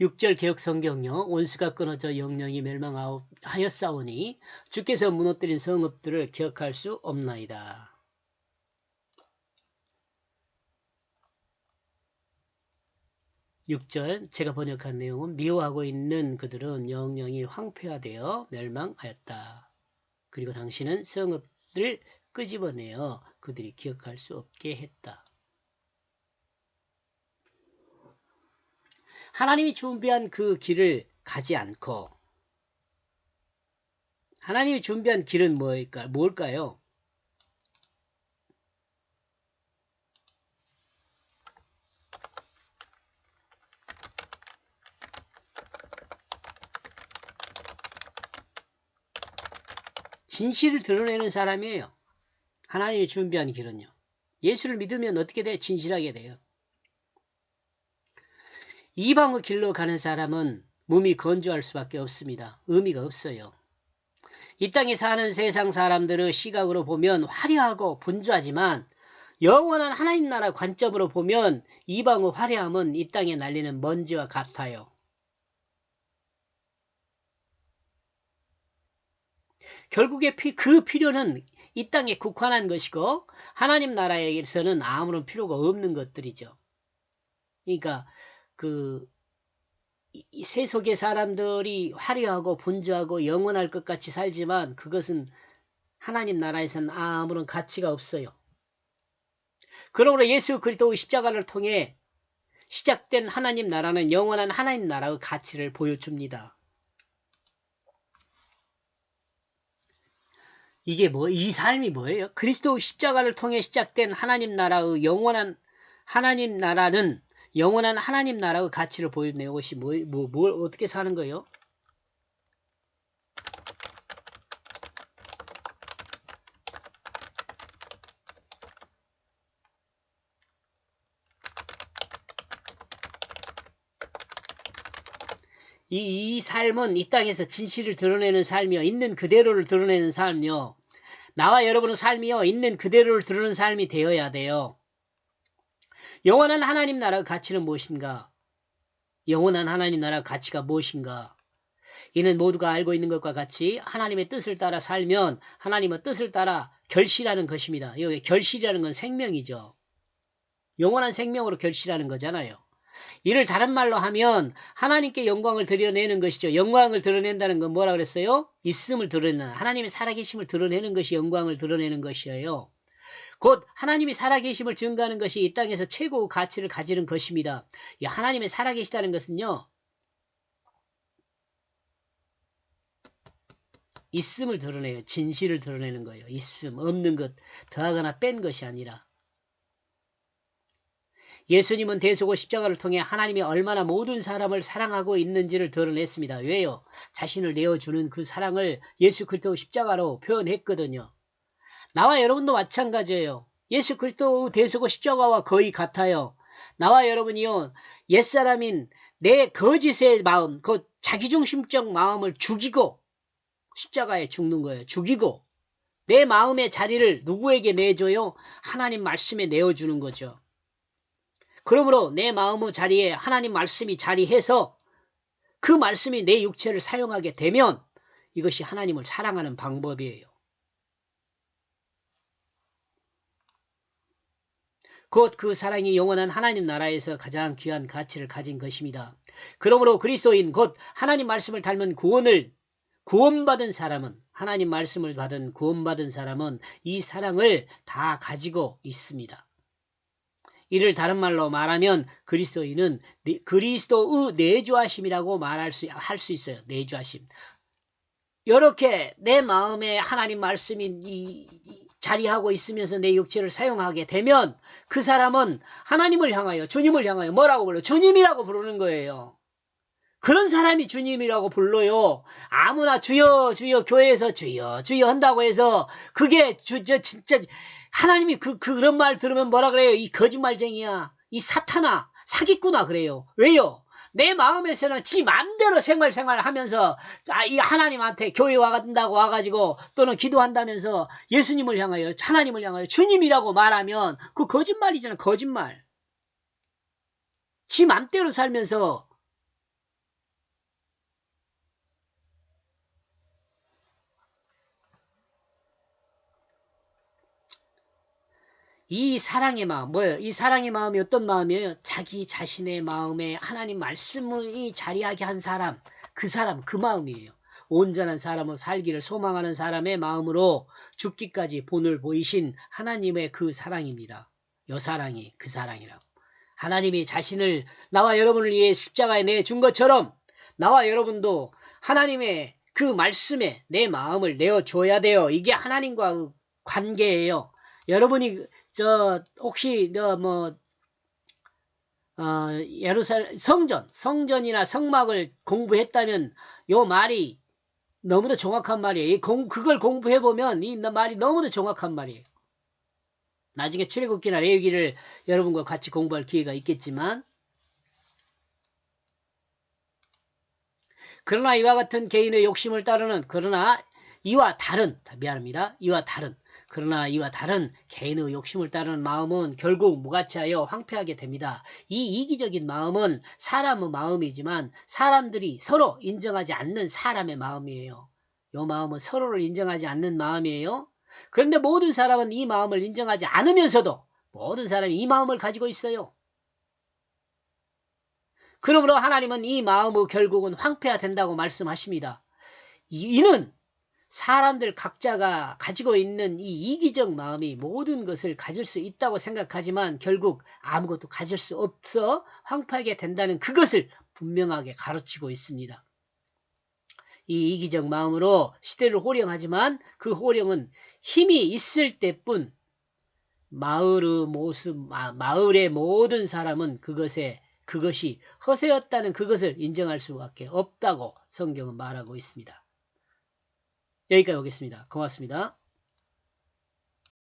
6절 개역성경요. 원수가 끊어져 영영이 멸망하였사오니 주께서 무너뜨린 성읍들을 기억할 수 없나이다. 6절 제가 번역한 내용은 미워하고 있는 그들은 영영이 황폐화되어 멸망하였다. 그리고 당신은 성읍들을 끄집어내어 그들이 기억할 수 없게 했다. 하나님이 준비한 그 길을 가지 않고 하나님이 준비한 길은 뭘까요? 진실을 드러내는 사람이에요. 하나님이 준비한 길은요. 예수를 믿으면 어떻게 돼? 진실하게 돼요. 이방의 길로 가는 사람은 몸이 건조할 수밖에 없습니다. 의미가 없어요. 이 땅에 사는 세상 사람들의 시각으로 보면 화려하고 분주하지만 영원한 하나님 나라 관점으로 보면 이방의 화려함은 이 땅에 날리는 먼지와 같아요. 결국에 그 필요는 이 땅에 국한한 것이고 하나님 나라에서는 아무런 필요가 없는 것들이죠. 그러니까 이 세속의 사람들이 화려하고 분주하고 영원할 것 같이 살지만 그것은 하나님 나라에서는 아무런 가치가 없어요. 그러므로 예수 그리스도의 십자가를 통해 시작된 하나님 나라는 영원한 하나님 나라의 가치를 보여줍니다. 이 삶이 뭐예요? 그리스도 십자가를 통해 시작된 하나님 나라의 영원한 하나님 나라는 영원한 하나님 나라의 가치를 보여내는 것이 뭘 어떻게 사는 거예요? 이 삶은 이 땅에서 진실을 드러내는 삶이요. 있는 그대로를 드러내는 삶이요. 나와 여러분의 삶이요. 있는 그대로를 드러내는 삶이 되어야 돼요. 영원한 하나님 나라의 가치는 무엇인가? 영원한 하나님 나라의 가치가 무엇인가? 이는 모두가 알고 있는 것과 같이 하나님의 뜻을 따라 살면 하나님의 뜻을 따라 결실하는 것입니다. 여기 결실이라는 건 생명이죠. 영원한 생명으로 결실하는 거잖아요. 이를 다른 말로 하면 하나님께 영광을 드러내는 것이죠. 영광을 드러낸다는 건 뭐라 그랬어요? 있음을 드러내는, 하나님의 살아계심을 드러내는 것이 영광을 드러내는 것이에요. 곧 하나님이 살아계심을 증거하는 것이 이 땅에서 최고의 가치를 가지는 것입니다. 이 하나님의 살아계시다는 것은요. 있음을 드러내요. 진실을 드러내는 거예요. 있음, 없는 것, 더하거나 뺀 것이 아니라. 예수님은 대속의 십자가를 통해 하나님이 얼마나 모든 사람을 사랑하고 있는지를 드러냈습니다. 왜요? 자신을 내어주는 그 사랑을 예수 그리스도의 십자가로 표현했거든요. 나와 여러분도 마찬가지예요. 예수 그리스도의 대속의 십자가와 거의 같아요. 나와 여러분이요. 옛사람인 내 거짓의 마음, 그 자기중심적 마음을 죽이고 십자가에 죽는 거예요. 죽이고 내 마음의 자리를 누구에게 내줘요? 하나님 말씀에 내어주는 거죠. 그러므로 내 마음의 자리에 하나님 말씀이 자리해서 그 말씀이 내 육체를 사용하게 되면 이것이 하나님을 사랑하는 방법이에요. 곧 그 사랑이 영원한 하나님 나라에서 가장 귀한 가치를 가진 것입니다. 그러므로 그리스도인 곧 하나님 말씀을 닮은 구원받은 사람은 하나님 말씀을 받은 구원받은 사람은 이 사랑을 다 가지고 있습니다. 이를 다른 말로 말하면 그리스도인은 그리스도의 내주하심이라고 할 수 있어요. 내주하심. 이렇게 내 마음에 하나님 말씀이 자리하고 있으면서 내 육체를 사용하게 되면 그 사람은 하나님을 향하여 주님을 향하여 뭐라고 불러요? 주님이라고 부르는 거예요. 그런 사람이 주님이라고 불러요. 아무나 주여 주여 교회에서 주여 주여 한다고 해서 그게 진짜 하나님이 그런 말 들으면 뭐라 그래요? 이 거짓말쟁이야. 이 사탄아. 사기꾼아 그래요. 왜요? 내 마음에서는 지 마음대로 생활하면서 이 하나님한테 교회 와가지고 또는 기도한다면서 예수님을 향하여 하나님을 향하여 주님이라고 말하면 그 거짓말이잖아. 거짓말. 지 마음대로 살면서 이 사랑의 마음, 뭐예요? 이 사랑의 마음이 어떤 마음이에요? 자기 자신의 마음에 하나님 말씀이 자리하게 한 사람, 그 마음이에요. 온전한 사람으로 살기를 소망하는 사람의 마음으로 죽기까지 본을 보이신 하나님의 그 사랑입니다. 요 사랑이 그 사랑이라고. 하나님이 자신을 나와 여러분을 위해 십자가에 내준 것처럼 나와 여러분도 하나님의 그 말씀에 내 마음을 내어줘야 돼요. 이게 하나님과 관계예요. 여러분이 혹시 예루살렘 성전이나 성막을 공부했다면 요 말이 너무도 정확한 말이에요. 그걸 공부해 보면 이 말이 너무도 정확한 말이에요. 나중에 출애굽기나 레위기를 여러분과 같이 공부할 기회가 있겠지만, 그러나 이와 같은 개인의 욕심을 따르는 그러나 이와 다른 개인의 욕심을 따르는 마음은 결국 무가치하여 황폐하게 됩니다. 이 이기적인 마음은 사람의 마음이지만 사람들이 서로 인정하지 않는 사람의 마음이에요. 이 마음은 서로를 인정하지 않는 마음이에요. 그런데 모든 사람은 이 마음을 인정하지 않으면서도 모든 사람이 이 마음을 가지고 있어요. 그러므로 하나님은 이 마음의 결국은 황폐화된다고 말씀하십니다. 이는 사람들 각자가 가지고 있는 이 이기적 마음이 모든 것을 가질 수 있다고 생각하지만 결국 아무것도 가질 수 없어 황폐하게 된다는 그것을 분명하게 가르치고 있습니다. 이 이기적 마음으로 시대를 호령하지만 그 호령은 힘이 있을 때뿐 마을의 모든 사람은 그것이 허세였다는 그것을 인정할 수밖에 없다고 성경은 말하고 있습니다. 여기까지 오겠습니다. 고맙습니다.